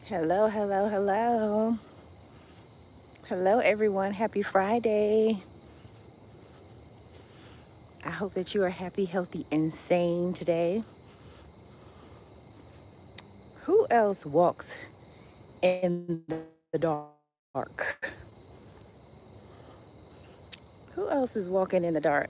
Hello, hello, hello. Hello, everyone. Happy Friday. I hope that you are happy, healthy, and sane today. Who else walks in the dark? Who else is walking in the dark?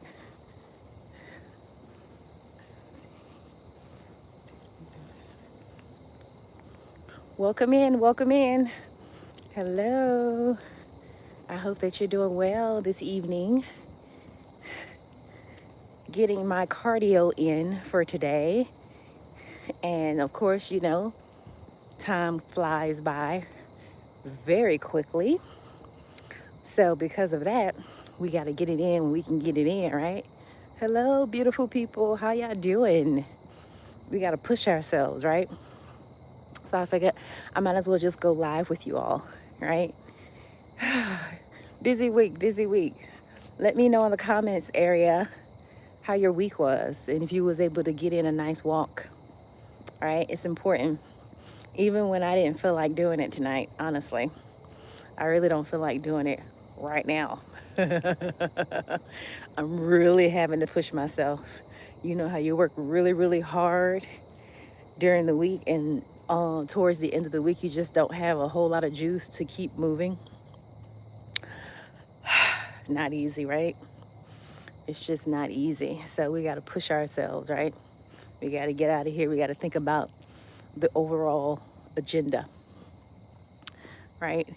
Welcome in, welcome in. Hello. I hope that you're doing well this evening. Getting my cardio in for today. And of course, time flies by very quickly. So because of that, we got to get it in when we can get it in, right? Hello, beautiful people. How y'all doing? We got to push ourselves, right? So I figured I might as well just go live with you all, right? Busy week, busy week. Let me know in the comments area how your week was and if you was able to get in a nice walk, all right? It's important. Even when I didn't feel like doing it tonight, honestly. I really don't feel like doing it right now. I'm really having to push myself. You know how you work really, really hard during the week, and towards the end of the week, you just don't have a whole lot of juice to keep moving. Not easy, right? It's just not easy. So we got to push ourselves, right? We got to get out of here. We got to think about the overall agenda, right?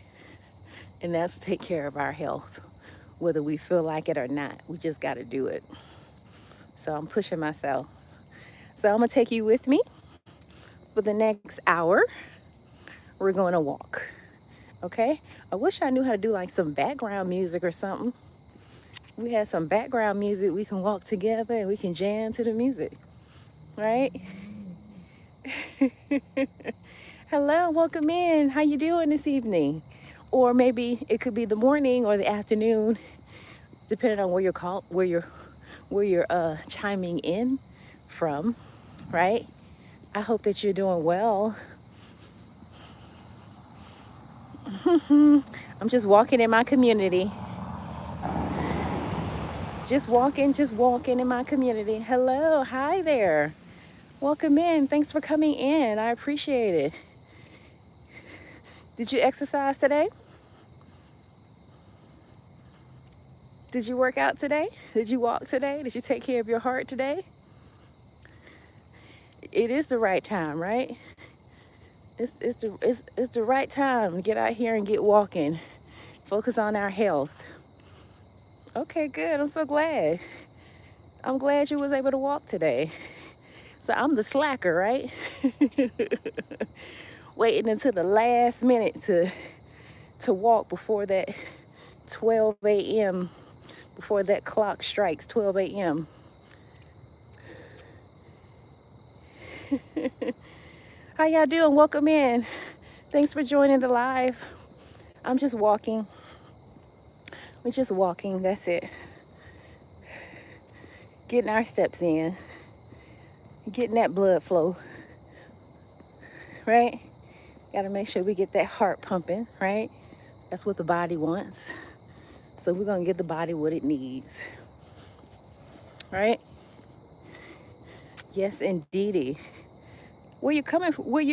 And that's take care of our health, whether we feel like it or not. We just got to do it. So I'm pushing myself. So I'm going to take you with me for the next hour. We're going to walk. Okay? I wish I knew how to do like some background music or something. We had some background music. We can walk together and we can jam to the music. Right? Hello, welcome in. How you doing this evening? Or maybe it could be the morning or the afternoon, depending on where you're chiming in from, right? I hope that you're doing well. I'm just walking in my community. Just walking in my community. Hello, hi there. Welcome in. Thanks for coming in. I appreciate it. Did you exercise today? Did you work out today? Did you walk today? Did you take care of your heart today? It is the right time, right? It's the right time to get out here and get walking. Focus on our health. Okay, good. I'm so glad. I'm glad you was able to walk today. So I'm the slacker, right? Waiting until the last minute to walk before that 12 a.m. before that clock strikes 12 a.m. How y'all doing? Welcome in. Thanks for joining the live. I'm just walking. We're just walking. That's it. Getting our steps in. Getting that blood flow. Right? Got to make sure we get that heart pumping, right? That's what the body wants. So we're going to give the body what it needs. Right? Yes, indeedy. Where you coming from? Where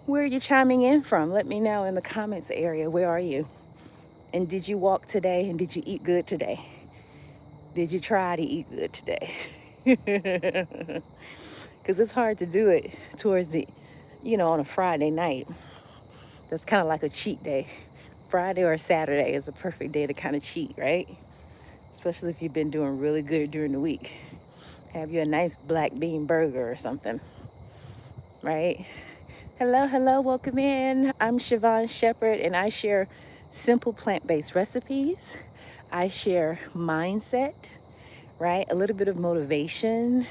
are you chiming in from? Let me know in the comments area. Where are you? And did you walk today? And did you eat good today? Did you try to eat good today? Because it's hard to do it towards on a Friday night. That's kind of like a cheat day. Friday or Saturday is a perfect day to kind of cheat, right? Especially if you've been doing really good during the week. Have you a nice black bean burger or something, right? Hello, hello, welcome in. I'm Schvonne Sheppard, and I share simple plant-based recipes. I share mindset, right? A little bit of motivation,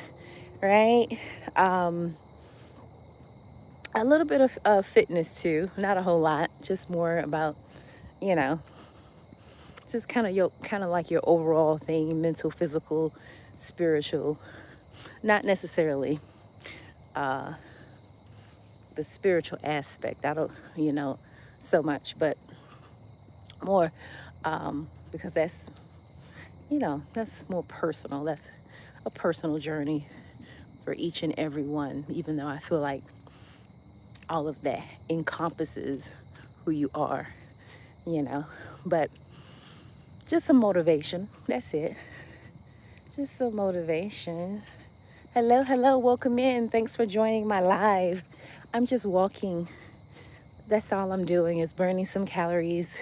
right? A little bit of fitness too, not a whole lot, just more about, you know, just kind of like your overall thing, mental, physical, spiritual, not necessarily the spiritual aspect. I don't, so much, but more because that's more personal. That's a personal journey for each and every one, even though I feel like all of that encompasses who you are, you know. But just some motivation. That's it. Just some motivation. Hello, hello, welcome in. Thanks for joining my live. I'm just walking. That's all I'm doing is burning some calories.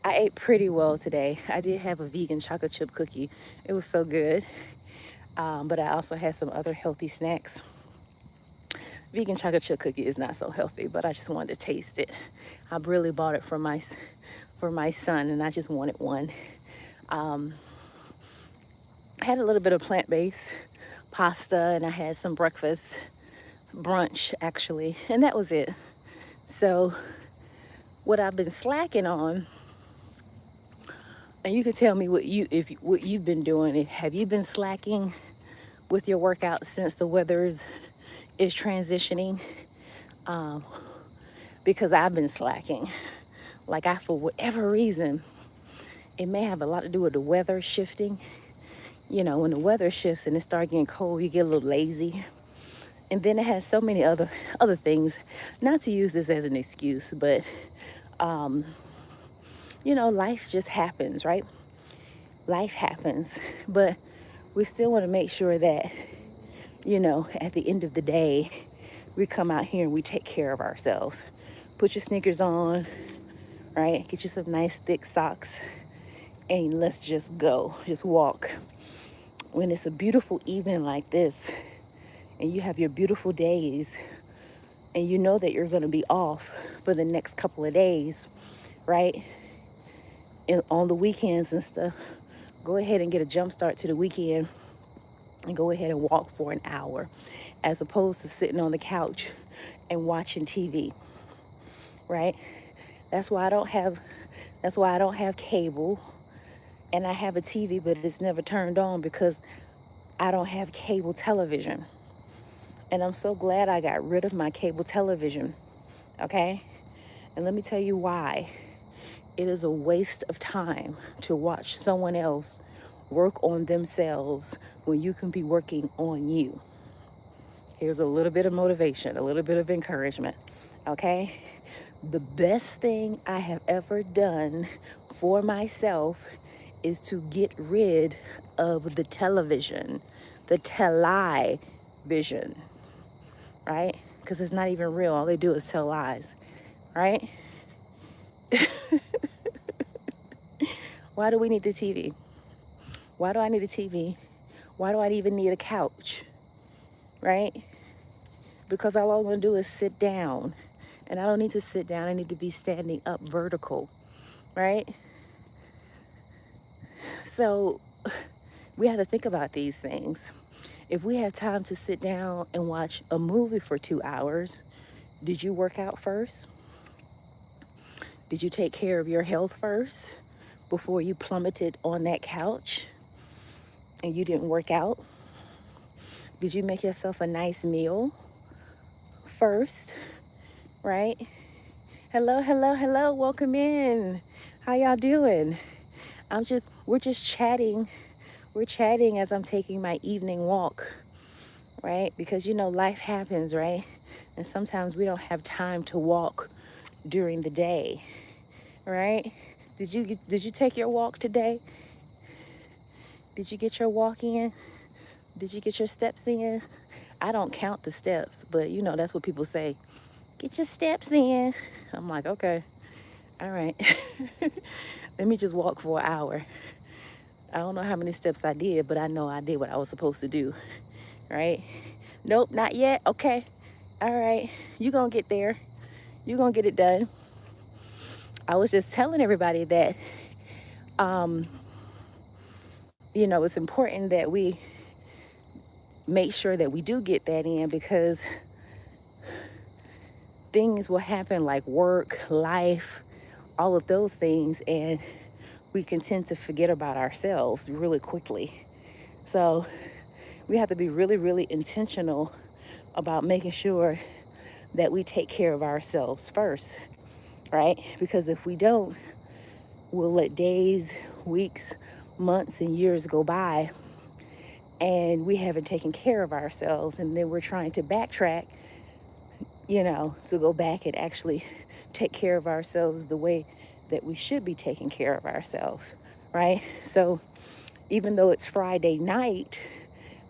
I ate pretty well today. I did have a vegan chocolate chip cookie. It was so good. But I also had some other healthy snacks. Vegan chocolate chip cookie is not so healthy, but I just wanted to taste it. I really bought it for my son, and I just wanted one. I had a little bit of plant-based pasta, and I had some brunch actually, and that was it. So what I've been slacking on, and you can tell me what you've been doing. Have you been slacking with your workouts since the weather is transitioning? Because I've been slacking. Like for whatever reason, it may have a lot to do with the weather shifting. When the weather shifts and it starts getting cold, you get a little lazy. And then it has so many other things. Not to use this as an excuse, but life just happens, right? Life happens. But we still want to make sure that, at the end of the day, we come out here and we take care of ourselves. Put your sneakers on, right? Get you some nice thick socks, and let's just go. Just walk. When it's a beautiful evening like this, and you have your beautiful days, and you know that you're going to be off for the next couple of days, right? And on the weekends and stuff, go ahead and get a jump start to the weekend and go ahead and walk for an hour, as opposed to sitting on the couch and watching TV, right? That's why I don't have cable, and I have a TV, but it's never turned on because I don't have cable television. And I'm so glad I got rid of my cable television, okay? And let me tell you why. It is a waste of time to watch someone else work on themselves when you can be working on you. Here's a little bit of motivation, a little bit of encouragement, okay? The best thing I have ever done for myself is to get rid of the television, the television, right? Because it's not even real. All they do is tell lies, right? Why do we need the TV? Why do I need a TV? Why do I even need a couch, right? Because all I'm going to do is sit down. And I don't need to sit down. I need to be standing up vertical, right? So we have to think about these things. If we have time to sit down and watch a movie for 2 hours, did you work out first? Did you take care of your health first before you plummeted on that couch and you didn't work out? Did you make yourself a nice meal first, right? Hello, hello, hello, welcome in. How y'all doing? We're just chatting. We're chatting as I'm taking my evening walk, right? Because life happens, right? And sometimes we don't have time to walk during the day, right? Did you take your walk today? Did you get your walk in? Did you get your steps in? I don't count the steps, but that's what people say. Get your steps in. I'm like, okay, all right. Let me just walk for an hour. I don't know how many steps I did, but I know I did what I was supposed to do, right? Nope, not yet. Okay, all right. You're going to get there. You're going to get it done. I was just telling everybody that, it's important that we make sure that we do get that in, because things will happen like work, life, all of those things, and we can tend to forget about ourselves really quickly. So we have to be really, really intentional about making sure that we take care of ourselves first, right? Because if we don't, we'll let days, weeks, months, and years go by and we haven't taken care of ourselves. And then we're trying to backtrack, to go back and actually take care of ourselves the way that we should be taking care of ourselves, right? So even though it's Friday night,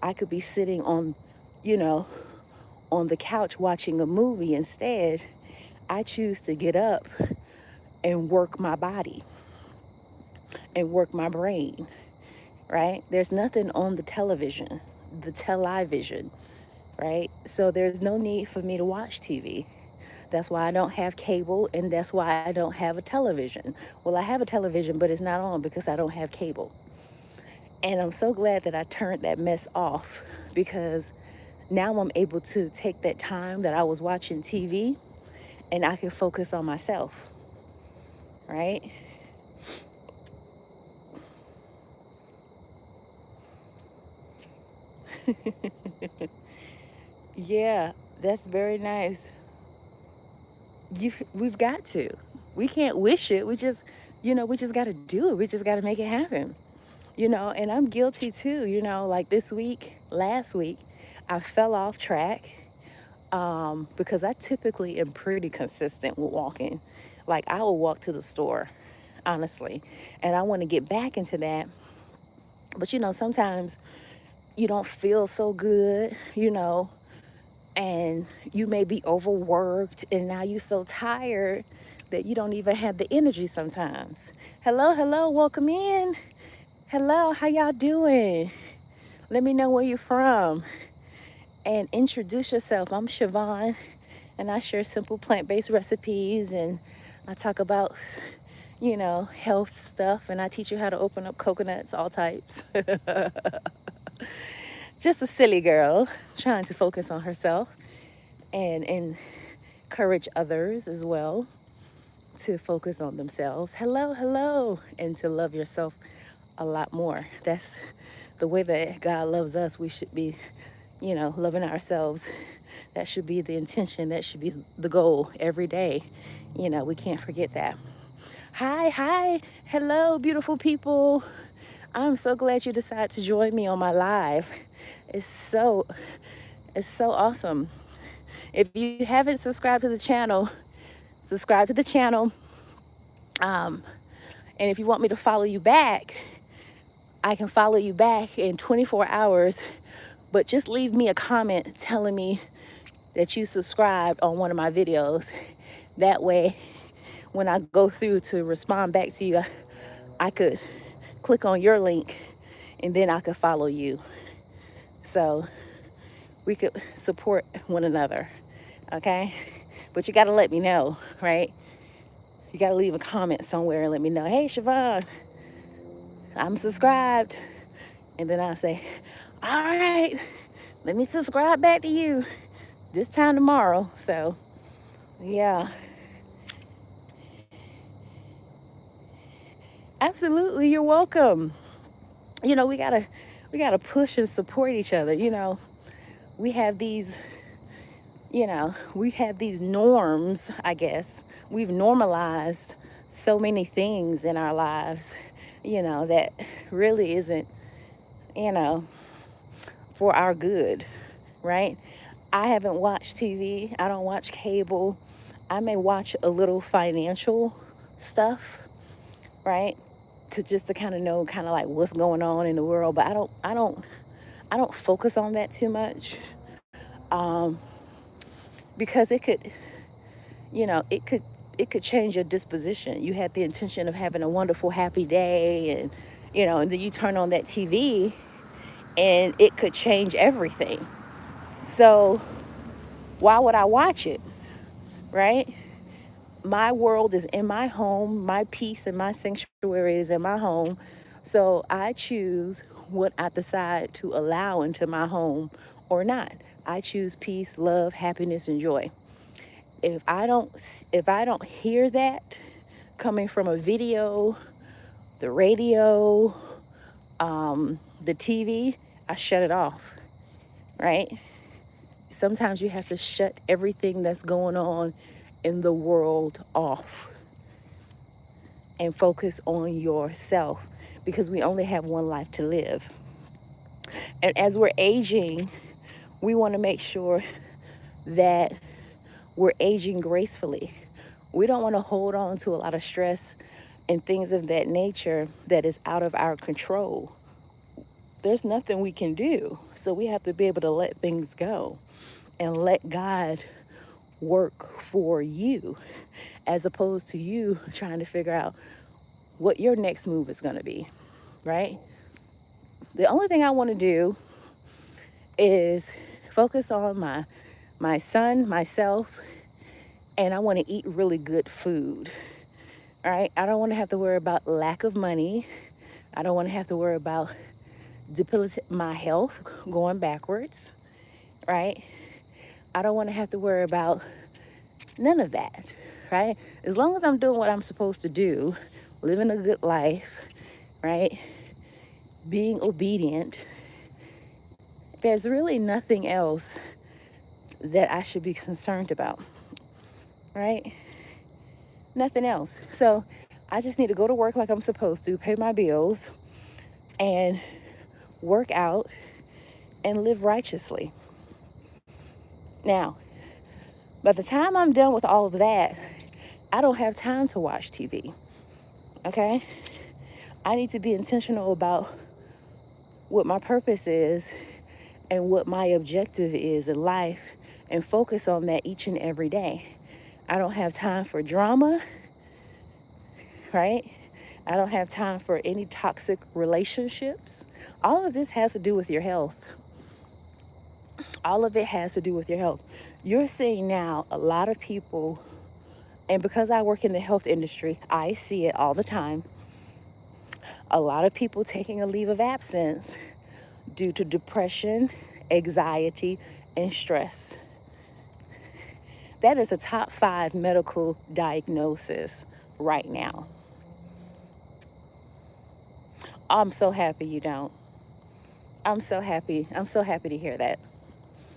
I could be sitting you know, on the couch watching a movie. Instead, I choose to get up and work my body and work my brain, right? There's nothing on the television, right? So there's no need for me to watch TV. That's why I don't have cable, and that's why I don't have a television. Well, I have a television, but it's not on because I don't have cable. And I'm so glad that I turned that mess off, because now I'm able to take that time that I was watching TV and I can focus on myself, right? Yeah, that's very nice. We've got to. We can't wish it. We just got to do it. We just got to make it happen. And I'm guilty too. Like last week, I fell off track because I typically am pretty consistent with walking. Like I will walk to the store, honestly, and I want to get back into that. But sometimes you don't feel so good, and you may be overworked, and now you're so tired that you don't even have the energy sometimes. Hello, welcome in. Hello, how y'all doing? Let me know where you're from and introduce yourself. I'm Schvonne, and I share simple plant-based recipes, and I talk about, health stuff, and I teach you how to open up coconuts, all types. Just a silly girl trying to focus on herself and encourage others as well to focus on themselves. Hello, and to love yourself a lot more. That's the way that God loves us. We should be, loving ourselves. That should be the intention. That should be the goal every day. We can't forget that. Hi. Hello, beautiful people. I'm so glad you decided to join me on my live. It's so awesome. If you haven't subscribed to the channel, subscribe to the channel. And if you want me to follow you back, I can follow you back in 24 hours, but just leave me a comment telling me that you subscribed on one of my videos. That way, when I go through to respond back to you, I could click on your link and then I could follow you. So we could support one another, okay? But you gotta let me know, right? You gotta leave a comment somewhere and let me know, hey, Schvonne, I'm subscribed. And then I say, all right, let me subscribe back to you this time tomorrow. So, yeah. Absolutely, you're welcome. We gotta push and support each other. We have these norms, I guess. We've normalized so many things in our lives, that really isn't, for our good, right? I haven't watched TV. I don't watch cable. I may watch a little financial stuff, right? To kind of know like what's going on in the world, but I don't focus on that too much. Because it could change your disposition. You had the intention of having a wonderful, happy day, and and then you turn on that TV and it could change everything. So why would I watch it, right? My world is in my home. My peace and my sanctuary is in my home. So I choose what I decide to allow into my home or not. I choose peace, love, happiness, and joy. If I don't hear that coming from a video, the radio, the TV, I shut it off, right? Sometimes you have to shut everything that's going on in the world off and focus on yourself, because we only have one life to live. And as we're aging, we want to make sure that we're aging gracefully. We don't want to hold on to a lot of stress and things of that nature that is out of our control. There's nothing we can do. So we have to be able to let things go and let God work for you, as opposed to you trying to figure out what your next move is going to be, right? The only thing I want to do is focus on my son, myself, and I want to eat really good food. All right? I don't want to have to worry about lack of money. I don't want to have to worry about my health going backwards, right? I don't want to have to worry about none of that, right? As long as I'm doing what I'm supposed to do, living a good life, right? Being obedient, there's really nothing else that I should be concerned about, right? Nothing else. So I just need to go to work like I'm supposed to, pay my bills, and work out and live righteously. Now, by the time I'm done with all of that, I don't have time to watch TV, okay? I need to be intentional about what my purpose is and what my objective is in life and focus on that each and every day. I don't have time for drama, right? I don't have time for any toxic relationships. All of this has to do with your health. All of it has to do with your health. You're seeing now a lot of people, and because I work in the health industry, I see it all the time. A lot of people taking a leave of absence due to depression, anxiety, and stress. That is a top 5 medical diagnosis right now. I'm so happy you don't. I'm so happy. I'm so happy to hear that.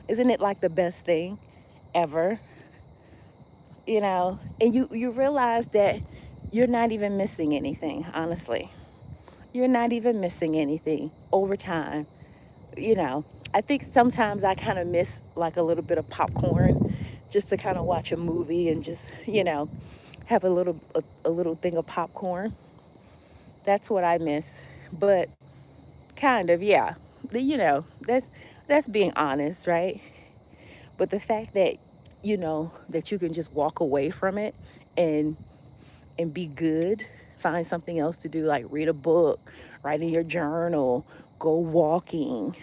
Isn't it like the best thing ever? You know, and you realize that you're not even missing anything, honestly. You're not even missing anything over time. You know, I think sometimes I kind of miss like a little bit of popcorn just to kind of watch a movie and just, have a little thing of popcorn. That's what I miss. But kind of, yeah. That's being honest, right? But the fact that that you can just walk away from it and be good, find something else to do, like read a book, write in your journal, go walking,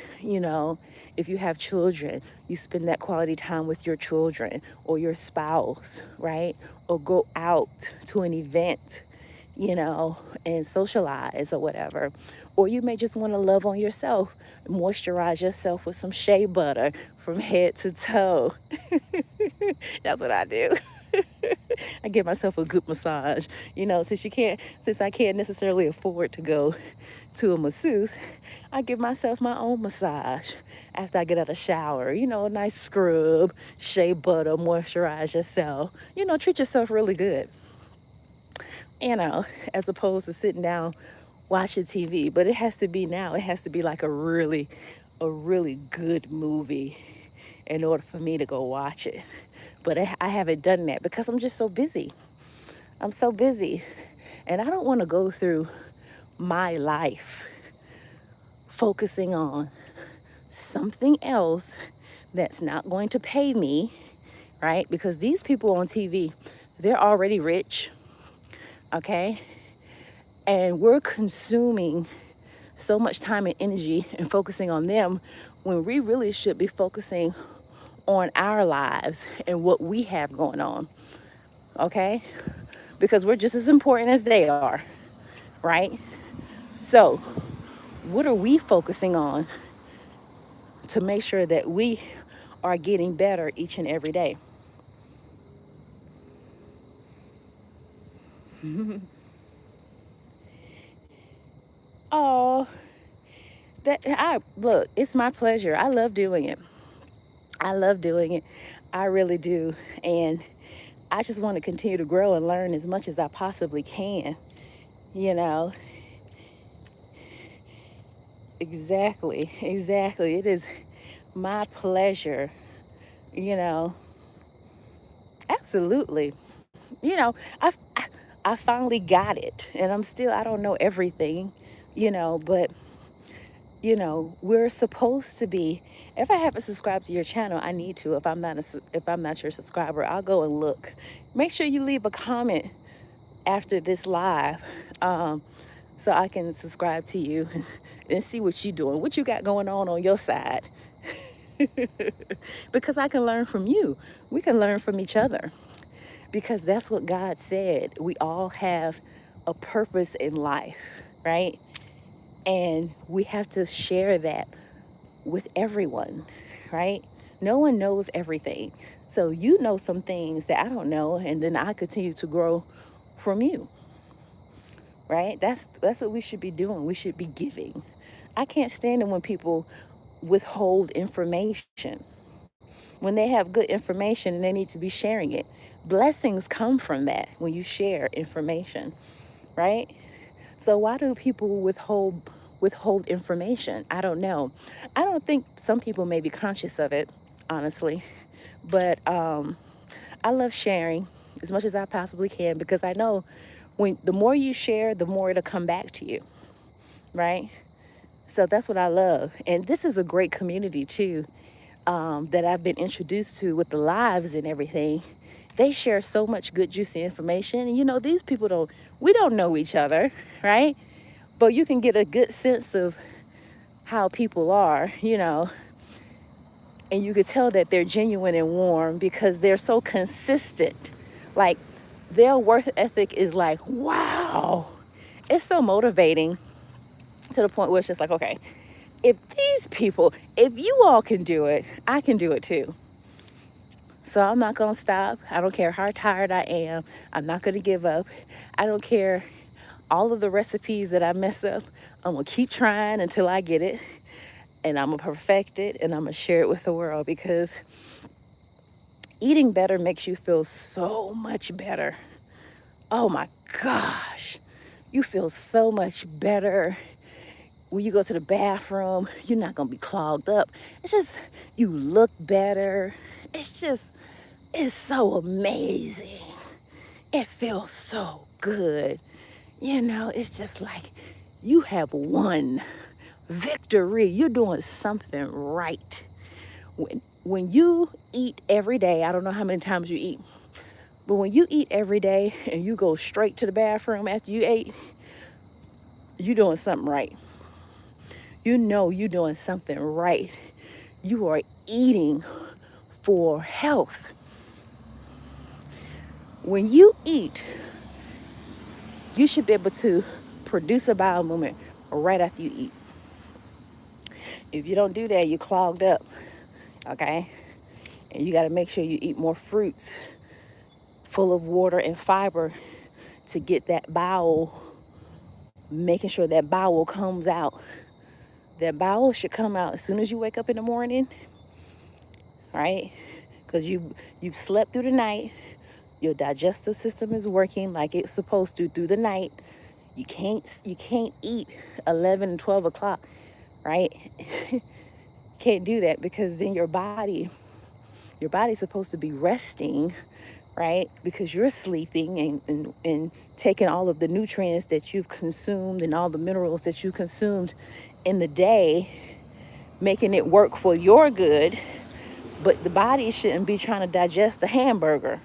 if you have children, you spend that quality time with your children or your spouse, right? Or go out to an event, and socialize or whatever. Or you may just want to love on yourself, moisturize yourself with some shea butter from head to toe. That's what I do. I give myself a good massage. Since I can't necessarily afford to go to a masseuse, I give myself my own massage after I get out of the shower. A nice scrub, shea butter, moisturize yourself. Treat yourself really good. As opposed to sitting down watching TV. But it has to be now. It has to be like a really good movie in order for me to go watch it. But I haven't done that because I'm just so busy. I'm so busy. And I don't want to go through my life focusing on something else that's not going to pay me, right? Because these people on TV, they're already rich, okay? And we're consuming so much time and energy and focusing on them when we really should be focusing on our lives and what we have going on, okay? Because we're just as important as they are, right? So, what are we focusing on to make sure that we are getting better each and every day? Oh, look, it's my pleasure. I love doing it. I love doing it. I really do. And I just want to continue to grow and learn as much as I possibly can. You know, exactly, exactly. It is my pleasure, you know, absolutely. You know, I finally got it, and I don't know everything, but we're supposed to be. If I haven't subscribed to your channel, I need to. If I'm not your subscriber, I'll go and look. Make sure you leave a comment after this live, um, so I can subscribe to you and see what you're doing, what you got going on your side, because I can learn from you. We can learn from each other, because that's what God said. We all have a purpose in life, right? And we have to share that with everyone, right? No one knows everything. So you know some things that I don't know, and then I continue to grow from you, right? That's what we should be doing. We should be giving. I can't stand it when people withhold information. When they have good information and they need to be sharing it. Blessings come from that when you share information, right? So why do people withhold information? I don't know. I don't think some people may be conscious of it, honestly. But I love sharing as much as I possibly can, because I know when the more you share, the more it'll come back to you, right? So that's what I love. And this is a great community too, that I've been introduced to with the lives and everything. They share so much good, juicy information. And these people we don't know each other, right? But you can get a good sense of how people are, and you could tell that they're genuine and warm because they're so consistent. Like, their work ethic is like, wow. It's so motivating, to the point where it's just like, okay, if you all can do it, I can do it too. So I'm not going to stop. I don't care how tired I am. I'm not going to give up. I don't care all of the recipes that I mess up. I'm going to keep trying until I get it. And I'm going to perfect it, and I'm going to share it with the world, because eating better makes you feel so much better. Oh my gosh. You feel so much better. When you go to the bathroom, you're not going to be clogged up. It's just, you look better. It's so amazing. It feels so good. It's just like you have won victory. You're doing something right. When you eat every day, I don't know how many times you eat, but when you eat every day and you go straight to the bathroom after you ate, you're doing something right. You're doing something right. You are eating for health. When you eat, you should be able to produce a bowel movement right after you eat. If you don't do that, you're clogged up, okay? And you got to make sure you eat more fruits full of water and fiber to get that bowel, making sure that bowel comes out. That bowel should come out as soon as you wake up in the morning, right? Because you've slept through the night. Your digestive system is working like it's supposed to through the night. You can't eat 11 and 12 o'clock, right? Can't do that, because then your body's supposed to be resting, right? Because you're sleeping and taking all of the nutrients that you've consumed and all the minerals that you consumed in the day, making it work for your good. But the body shouldn't be trying to digest the hamburger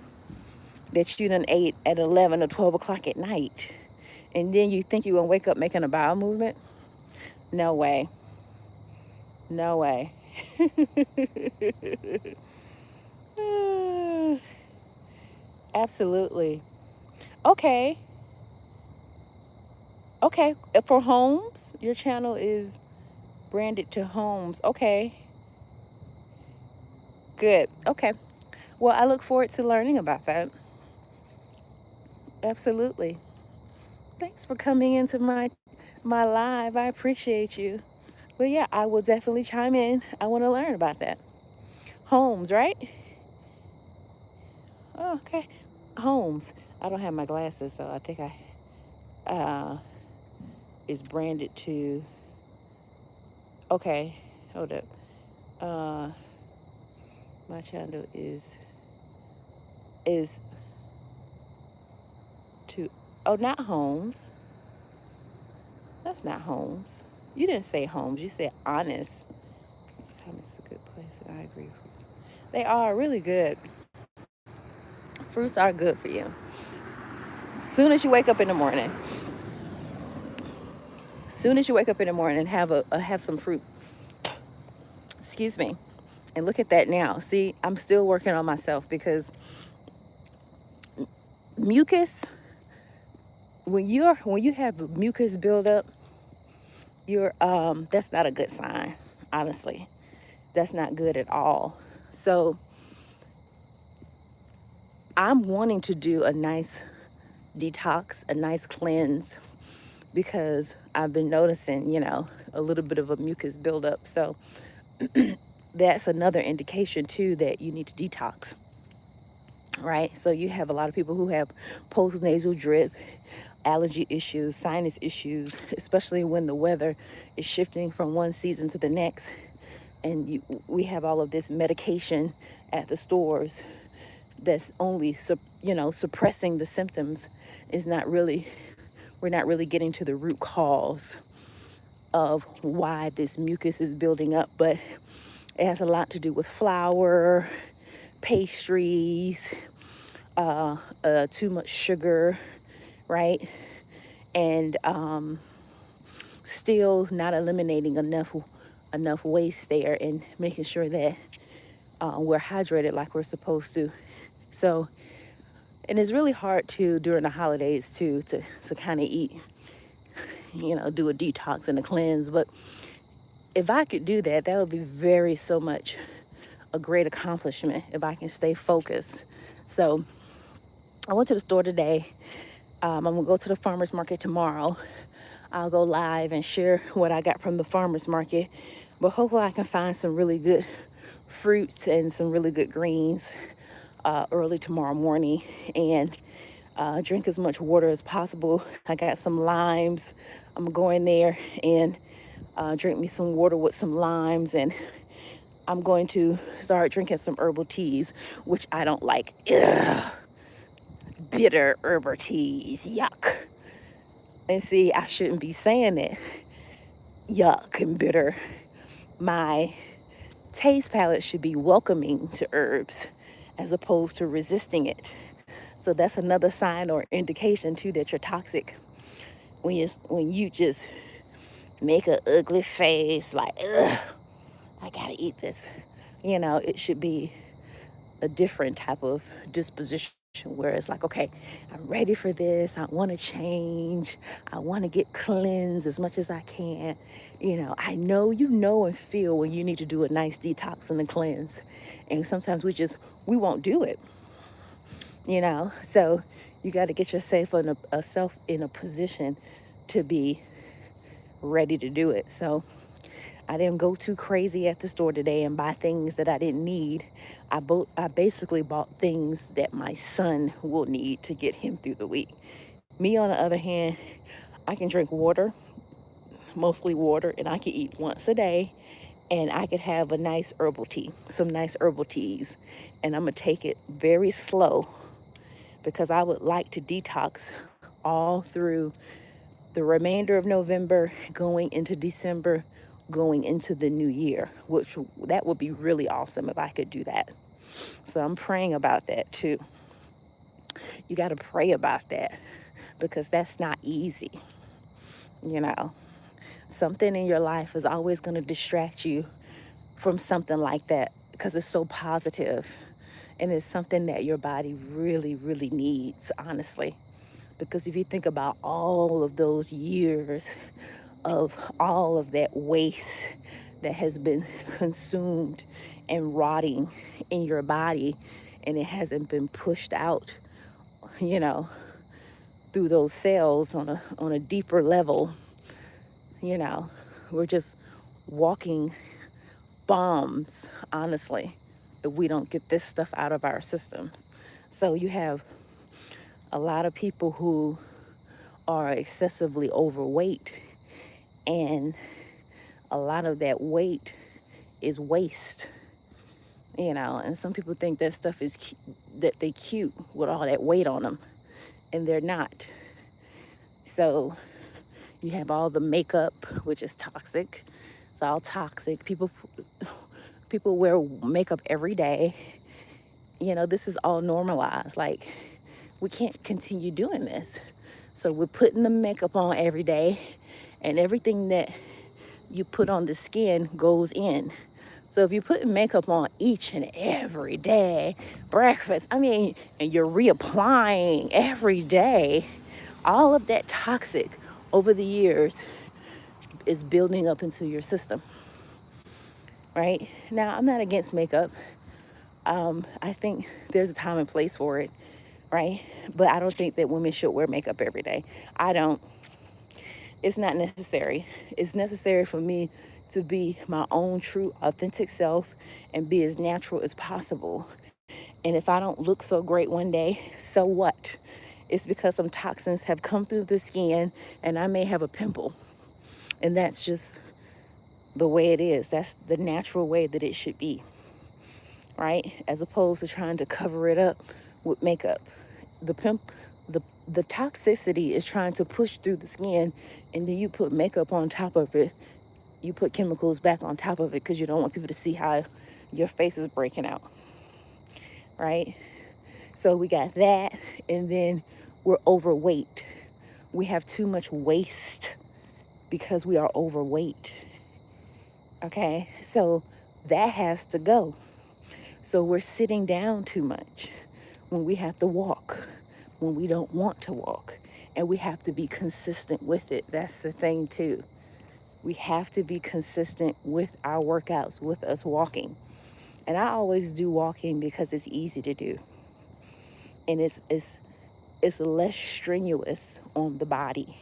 that you done ate at 11 or 12 o'clock at night. And then you think you're going to wake up making a bowel movement? No way. No way. Absolutely. Okay. Okay. For homes, your channel is branded to homes. Okay. Good. Okay. Well, I look forward to learning about that. Absolutely. Thanks for coming into my live. I appreciate you. But yeah, I will definitely chime in. I want to learn about that. Homes, right? Oh, okay. Homes. I don't have my glasses, so I think is branded to. Okay, hold up. Uh, my channel is to. Oh, not Homes. That's not Homes. You didn't say Homes. You said Honest. It's a good place. I agree. Fruits. They are really good. Fruits are good for you. Soon as you wake up in the morning, have some fruit. Excuse me. And look at that now. See, I'm still working on myself because mucus, when you have mucus buildup, you're that's not a good sign, honestly. That's not good at all. So I'm wanting to do a nice detox, a nice cleanse, because I've been noticing, a little bit of a mucus buildup. So that's another indication too that you need to detox, right? So you have a lot of people who have post-nasal drip, allergy issues, sinus issues, especially when the weather is shifting from one season to the next. And we have all of this medication at the stores that's only, suppressing the symptoms. We're not really getting to the root cause of why this mucus is building up, but it has a lot to do with flour, pastries, too much sugar, right? And still not eliminating enough waste there and making sure that we're hydrated like we're supposed to. So, and it's really hard to during the holidays to kind of eat, do a detox and a cleanse. But if I could do that, that would be so much a great accomplishment if I can stay focused. So I went to the store today. I'm gonna go to the farmer's market tomorrow. I'll go live and share what I got from the farmer's market. But hopefully I can find some really good fruits and some really good greens early tomorrow morning, and drink as much water as possible. I got some limes. I'm going there and drink me some water with some limes, and I'm going to start drinking some herbal teas, which I don't like. Ugh. Bitter herbal teas, yuck. And see, I shouldn't be saying it. Yuck and bitter. My taste palette should be welcoming to herbs as opposed to resisting it. So that's another sign or indication too that you're toxic. When you just make an ugly face like, ugh, I gotta eat this. It should be a different type of disposition where it's like, okay, I'm ready for this. I want to change. I want to get cleansed as much as I can. I know and feel when you need to do a nice detox and a cleanse. And sometimes we won't do it. So you got to get yourself in a position to be ready to do it. So I didn't go too crazy at the store today and buy things that I didn't need. I basically bought things that my son will need to get him through the week. Me, on the other hand, I can drink water, mostly water, and I can eat once a day, and I could have a nice herbal tea, some nice herbal teas, and I'm going to take it very slow because I would like to detox all through the remainder of November, going into December, going into the new year, which that would be really awesome if I could do that. So I'm praying about that too. You got to pray about that because that's not easy. Something in your life is always going to distract you from something like that because it's so positive and it's something that your body really, really needs, honestly. Because if you think about all of those years of all of that waste that has been consumed and rotting in your body, and it hasn't been pushed out, through those cells on a deeper level, we're just walking bombs, honestly. if we don't get this stuff out of our systems. So you have a lot of people who are excessively overweight, and a lot of that weight is waste, and some people think that stuff is that they cute with all that weight on them, and they're not. So you have all the makeup, which is toxic. It's all toxic. People wear makeup every day. This is all normalized. Like, we can't continue doing this. So we're putting the makeup on every day, and everything that you put on the skin goes in. So if you're putting makeup on each and every day, and you're reapplying every day, all of that toxic over the years is building up into your system, right? Now, I'm not against makeup. I think there's a time and place for it, right? But I don't think that women should wear makeup every day. I don't. It's not necessary. It's necessary for me to be my own true, authentic self and be as natural as possible. And if I don't look so great one day, so what? It's because some toxins have come through the skin and I may have a pimple. And that's just the way it is. That's the natural way that it should be, right? As opposed to trying to cover it up with makeup. The toxicity is trying to push through the skin, and then you put makeup on top of it. You put chemicals back on top of it because you don't want people to see how your face is breaking out, right? So we got that, and then we're overweight. We have too much waste because we are overweight. Okay, so that has to go. So we're sitting down too much when we have to walk, when we don't want to walk, and we have to be consistent with it. That's the thing too. We have to be consistent with our workouts, with us walking. And I always do walking because it's easy to do. And it's less strenuous on the body,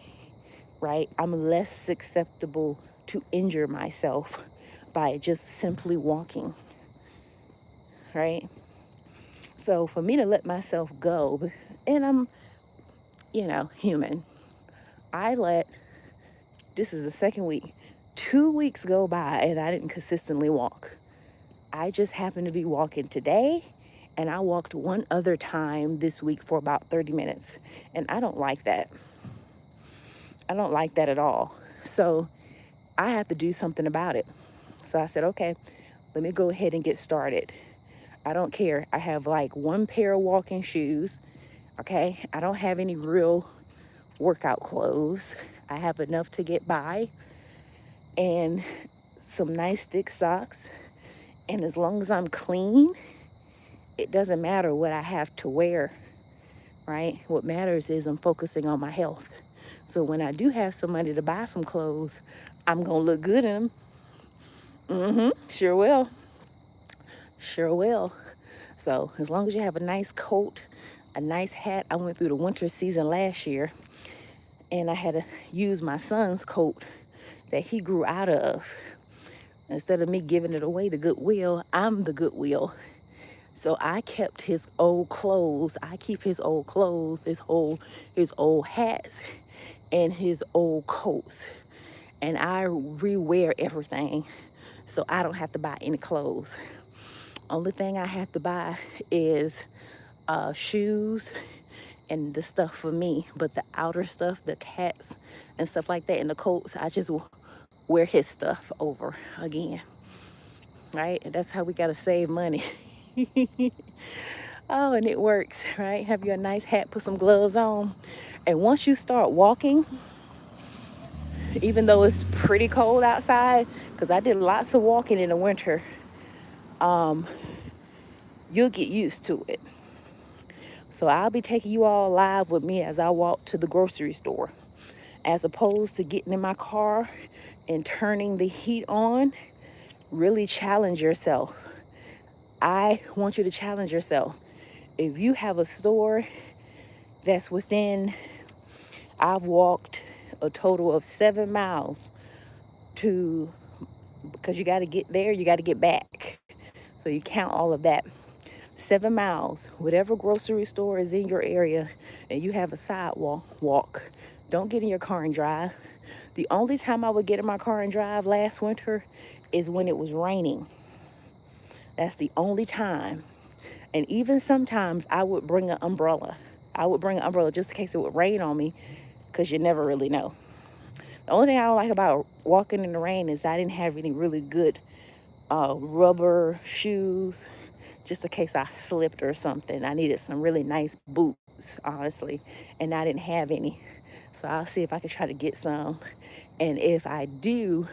right? I'm less susceptible to injure myself by just simply walking, right? So for me to let myself go, and I'm, human, this is the second week, 2 weeks go by and I didn't consistently walk. I just happened to be walking today, and I walked one other time this week for about 30 minutes. And I don't like that. I don't like that at all. So I have to do something about it. So I said, okay, let me go ahead and get started. I don't care. I have like one pair of walking shoes. Okay. I don't have any real workout clothes. I have enough to get by, and some nice thick socks. And as long as I'm clean, it doesn't matter what I have to wear, right? What matters is I'm focusing on my health. So when I do have some money to buy some clothes, I'm going to look good in them. Sure will. Sure will. So as long as you have a nice coat, a nice hat. I went through the winter season last year, and I had to use my son's coat that he grew out of. Instead of me giving it away to Goodwill, I'm the Goodwill. So I kept his old clothes. I keep his old clothes, his old hats, and his old coats. And I rewear everything, so I don't have to buy any clothes. Only thing I have to buy is shoes and the stuff for me. But the outer stuff, the hats and stuff like that, and the coats, I just wear his stuff over again, right? And that's how we got to save money. Oh, and it works, right? Have you a nice hat, put some gloves on. And once you start walking, even though it's pretty cold outside, because I did lots of walking in the winter, you'll get used to it. So I'll be taking you all live with me as I walk to the grocery store. As opposed to getting in my car and turning the heat on, really challenge yourself. I want you to challenge yourself. If you have a store that's I've walked a total of 7 miles because you got to get there, you got to get back. So you count all of that. 7 miles, whatever grocery store is in your area, and you have a sidewalk, walk. Don't get in your car and drive. The only time I would get in my car and drive last winter is when it was raining. That's the only time. And even sometimes I would bring an umbrella. I would bring an umbrella just in case it would rain on me, because you never really know. The only thing I don't like about walking in the rain is I didn't have any really good rubber shoes, just in case I slipped or something. I needed some really nice boots, honestly, and I didn't have any. So I'll see if I can try to get some. And if I do,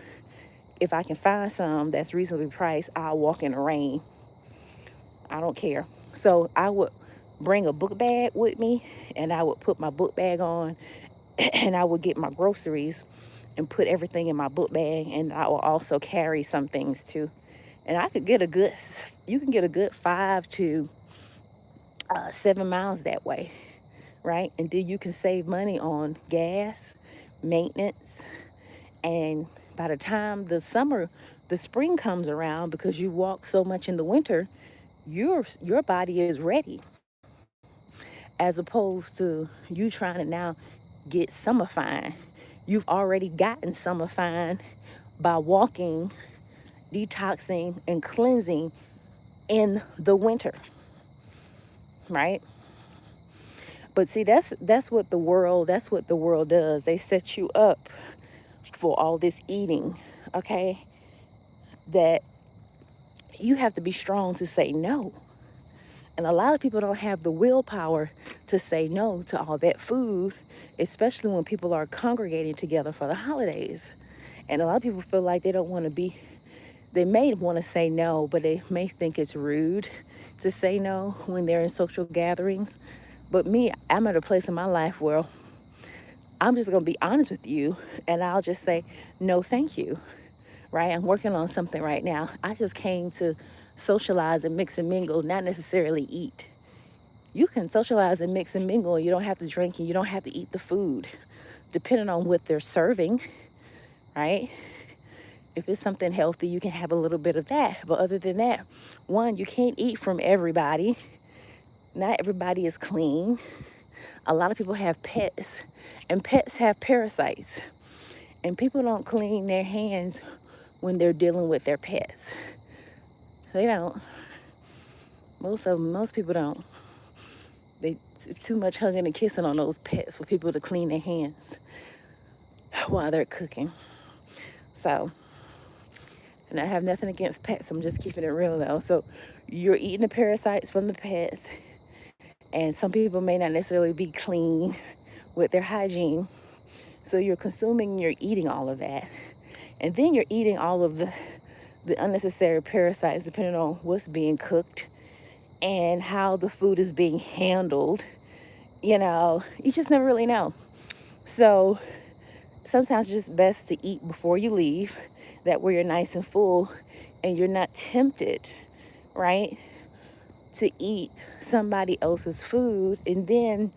if I can find some that's reasonably priced, I'll walk in the rain. I don't care. So I would bring a book bag with me, and I would put my book bag on, and I would get my groceries and put everything in my book bag, and I will also carry some things too. And I could get a good, you can get a good 5 to 7 miles that way, right? And then you can save money on gas, maintenance, and by the time the spring comes around, because you walk so much in the winter, your body is ready, as opposed to you trying to now get summer fine. You've already gotten summer fine by walking, detoxing, and cleansing in the winter, right? But see, that's what the world does. They set you up for all this eating, okay? That you have to be strong to say no. And a lot of people don't have the willpower to say no to all that food, especially when people are congregating together for the holidays. And a lot of people feel like they may want to say no, but they may think it's rude to say no when they're in social gatherings. But me, I'm at a place in my life where I'm just going to be honest with you, and I'll just say, no, thank you, right? I'm working on something right now. I just came to socialize and mix and mingle, not necessarily eat. You can socialize and mix and mingle, and you don't have to drink, and you don't have to eat the food, depending on what they're serving, right? If it's something healthy, you can have a little bit of that. But other than that, one, you can't eat from everybody. Not everybody is clean. A lot of people have pets, and pets have parasites. And people don't clean their hands when they're dealing with their pets. They don't. Most people don't. It's too much hugging and kissing on those pets for people to clean their hands while they're cooking. So, and I have nothing against pets. I'm just keeping it real though. So you're eating the parasites from the pets, and some people may not necessarily be clean with their hygiene. So you're consuming, you're eating all of that. And then you're eating all of the unnecessary parasites, depending on what's being cooked and how the food is being handled. You just never really know. So sometimes it's just best to eat before you leave. That way you're nice and full and you're not tempted, right, to eat somebody else's food, and then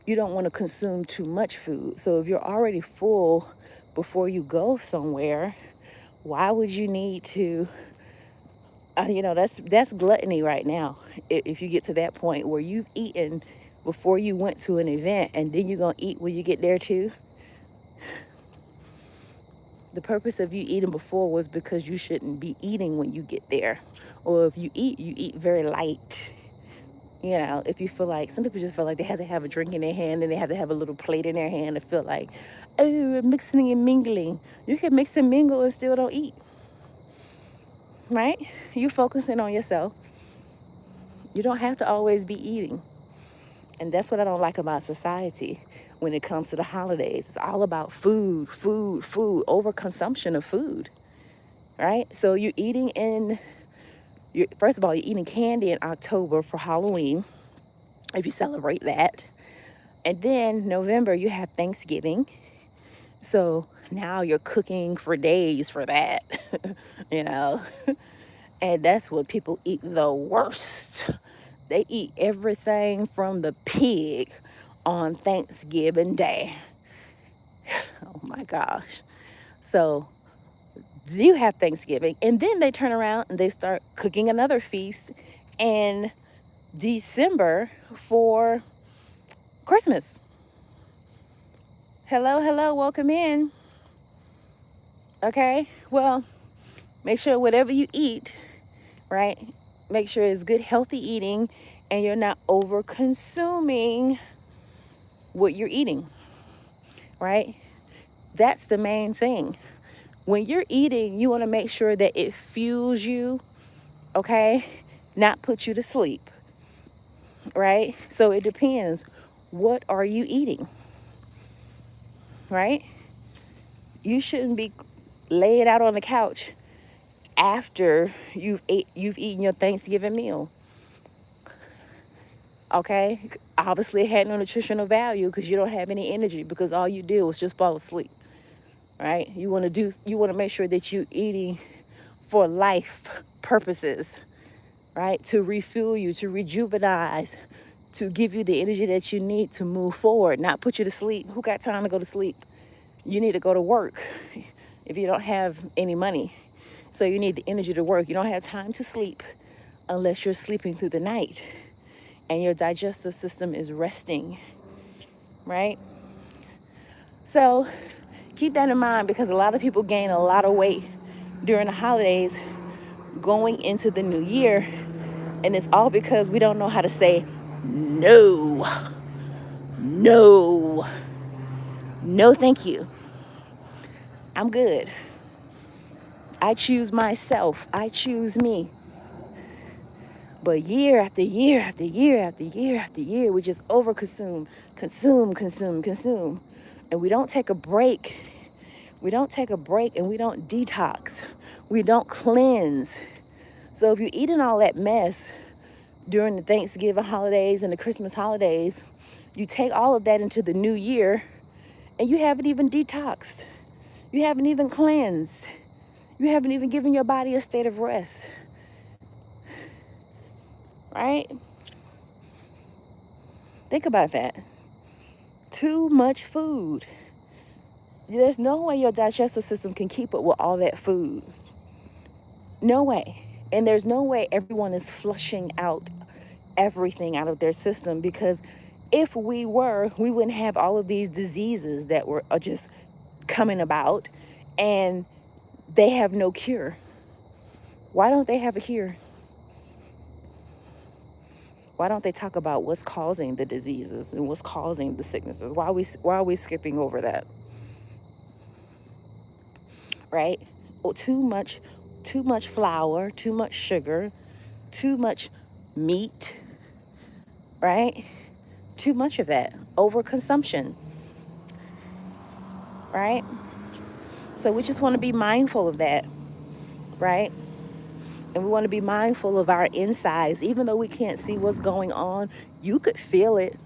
you don't want to consume too much food. So if you're already full before you go somewhere, why would you need to, that's gluttony right now. If you get to that point where you've eaten before you went to an event, and then you're going to eat when you get there too. The purpose of you eating before was because you shouldn't be eating when you get there. Or if you eat very light. If you feel like, some people just feel like they have to have a drink in their hand, and they have to have a little plate in their hand to feel like, oh, mixing and mingling. You can mix and mingle and still don't eat, right? You're focusing on yourself. You don't have to always be eating. And that's what I don't like about society when it comes to the holidays. It's all about food, overconsumption of food, right? So first of all, you're eating candy in October for Halloween, if you celebrate that. And then November, you have Thanksgiving. So now you're cooking for days for that, And that's what people eat the worst. They eat everything from the pig on Thanksgiving Day. Oh my gosh. So You have Thanksgiving, and then they turn around and they start cooking another feast in December for Christmas. Hello, hello, welcome in. Okay, well, make sure whatever you eat, right, make sure it's good, healthy eating, and you're not over consuming what you're eating, right? That's the main thing. When you're eating, you want to make sure that it fuels you, okay, not put you to sleep, right? So it depends. What are you eating, right? You shouldn't be laid out on the couch after you've eaten your Thanksgiving meal. Okay, obviously it had no nutritional value because you don't have any energy because all you did was just fall asleep, right? You want to make sure that you're eating for life purposes, right? To refuel you, to rejuvenize, to give you the energy that you need to move forward, not put you to sleep. Who got time to go to sleep? You need to go to work if you don't have any money. So you need the energy to work. You don't have time to sleep unless you're sleeping through the night and your digestive system is resting, right? So keep that in mind because a lot of people gain a lot of weight during the holidays going into the new year. And it's all because we don't know how to say no, no, no, thank you. I'm good. I choose myself. I choose me. But year after year after year after year after year, we just overconsume, consume. And we don't take a break. We don't take a break and we don't detox. We don't cleanse. So if you're eating all that mess during the Thanksgiving holidays and the Christmas holidays, you take all of that into the new year and you haven't even detoxed. You haven't even cleansed. You haven't even given your body a state of rest. Right? Think about that. Too much food. There's no way your digestive system can keep up with all that food. No way. And there's no way everyone is flushing out everything out of their system because if we were, we wouldn't have all of these diseases that are just coming about and they have no cure. Why don't they have a cure? Why don't they talk about what's causing the diseases and what's causing the sicknesses? Why are we skipping over that? Right? Oh, too much flour, too much sugar, too much meat, right? Too much of that. Overconsumption. Right? So we just want to be mindful of that, right? And we want to be mindful of our insides. Even though we can't see what's going on, you could feel it.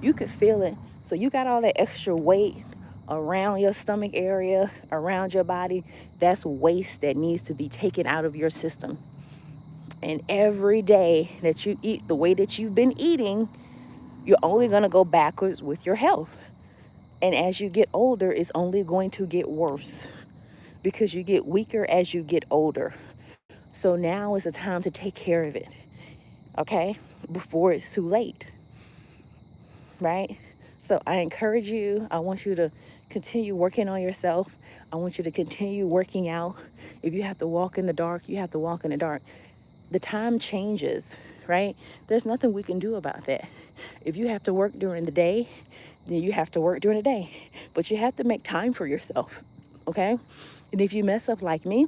You could feel it. So you got all that extra weight around your stomach area, around your body. That's waste that needs to be taken out of your system. And every day that you eat the way that you've been eating, you're only going to go backwards with your health. And as you get older, it's only going to get worse because you get weaker as you get older. So now is the time to take care of it, okay? Before it's too late, right? So I encourage you. I want you to continue working on yourself. I want you to continue working out. If you have to walk in the dark, you have to walk in the dark. The time changes, right? There's nothing we can do about that. If you have to work during the day, then you have to work during the day. But you have to make time for yourself, okay? And if you mess up like me,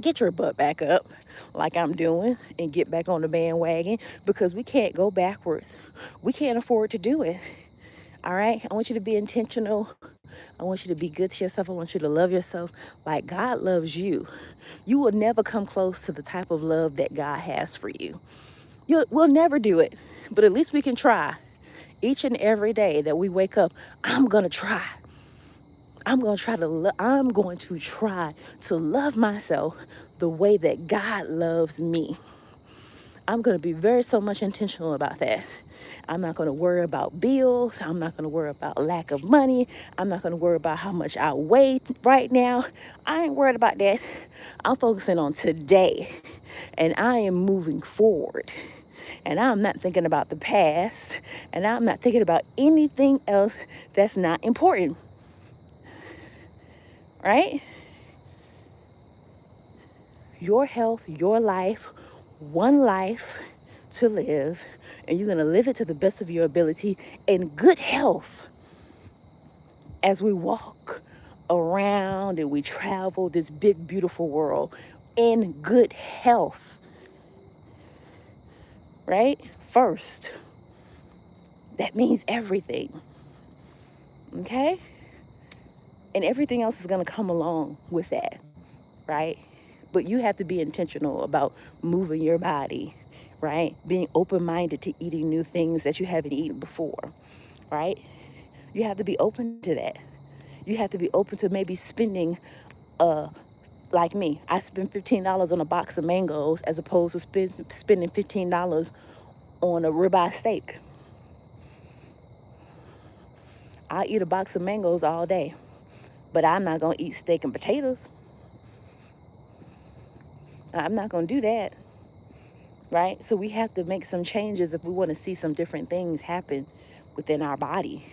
get your butt back up like I'm doing and get back on the bandwagon because we can't go backwards. We can't afford to do it. All right? I want you to be intentional. I want you to be good to yourself. I want you to love yourself like God loves you. You will never come close to the type of love that God has for you. We'll never do it, but at least we can try. Each and every day that we wake up, I'm going to try. I'm going to try to love myself the way that God loves me. I'm going to be very so much intentional about that. I'm not going to worry about bills. I'm not going to worry about lack of money. I'm not going to worry about how much I weigh right now. I ain't worried about that. I'm focusing on today, and I am moving forward. And I'm not thinking about the past, and I'm not thinking about anything else that's not important, right? Your health, your life, one life to live, and you're going to live it to the best of your ability in good health as we walk around and we travel this big, beautiful world in good health, right? First, that means everything, okay? And everything else is going to come along with that, right? But you have to be intentional about moving your body, right? Being open-minded to eating new things that you haven't eaten before, right? You have to be open to that. You have to be open to maybe spending, like me, I spend $15 on a box of mangoes as opposed to spending $15 on a ribeye steak. I eat a box of mangoes all day, but I'm not going to eat steak and potatoes. I'm not going to do that, right? So we have to make some changes if we want to see some different things happen within our body.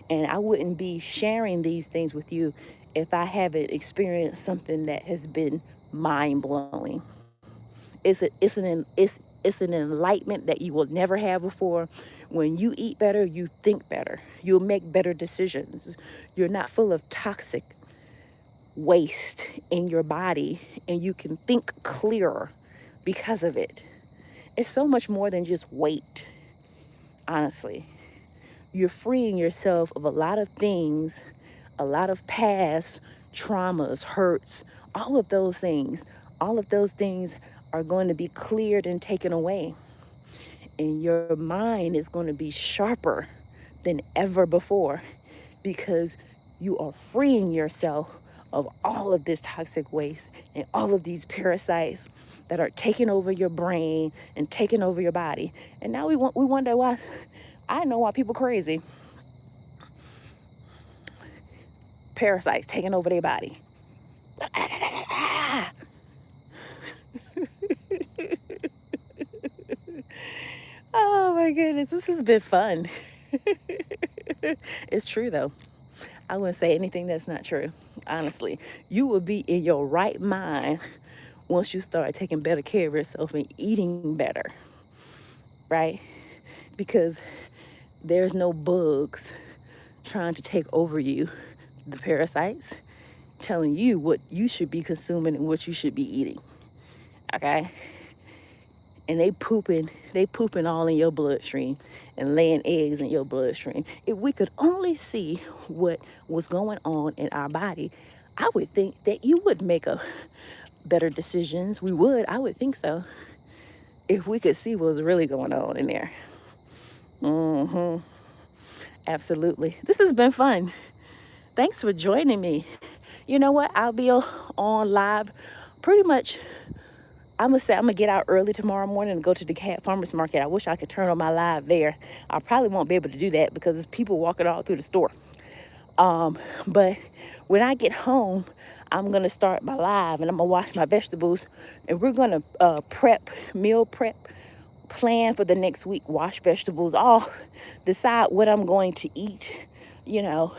And I wouldn't be sharing these things with you if I haven't experienced something that has been mind-blowing. It's an enlightenment that you will never have before. When you eat better, you think better. You'll make better decisions. You're not full of toxic waste in your body, and you can think clearer because of it. It's so much more than just weight, honestly. You're freeing yourself of a lot of things, a lot of past traumas, hurts, all of those things. All of those things are going to be cleared and taken away. And your mind is going to be sharper than ever before because you are freeing yourself of all of this toxic waste and all of these parasites that are taking over your brain and taking over your body. And now we wonder why. I know why people crazy. Parasites taking over their body. Oh my goodness, this has been fun. It's true though. I wouldn't say anything that's not true. Honestly, you will be in your right mind once you start taking better care of yourself and eating better, right? Because there's no bugs trying to take over you, the parasites, telling you what you should be consuming and what you should be eating, okay? And they pooping all in your bloodstream and laying eggs in your bloodstream. If we could only see what was going on in our body, I would think that you would make a better decisions. We would, I would think so, if we could see what's really going on in there. Absolutely. This has been fun. Thanks for joining me. You know what? I'll be on live pretty much. I'm gonna get out early tomorrow morning and go to the cat farmers market. I wish I could turn on my live there. I probably won't be able to do that because there's people walking all through the store. But when I get home, I'm gonna start my live and I'm gonna wash my vegetables, and we're gonna meal prep, plan for the next week, wash vegetables off, decide what I'm going to eat, you know.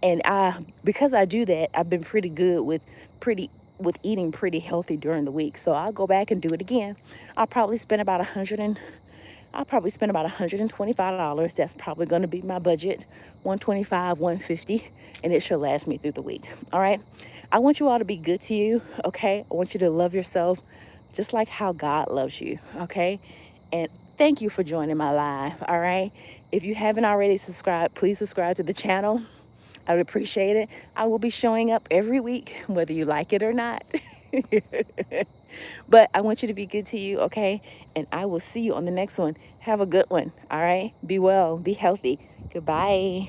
And because I do that, I've been pretty good with eating pretty healthy during the week. So I'll go back and do it again. I'll probably spend about $125. That's probably going to be my budget, 125, 150, and it should last me through the week. All right. I want you all to be good to you. Okay. I want you to love yourself just like how God loves you. Okay. And thank you for joining my live. All right. If you haven't already subscribed, please subscribe to the channel. I would appreciate it. I will be showing up every week, whether you like it or not. But I want you to be good to you, okay? And I will see you on the next one. Have a good one, all right? Be well, be healthy. Goodbye.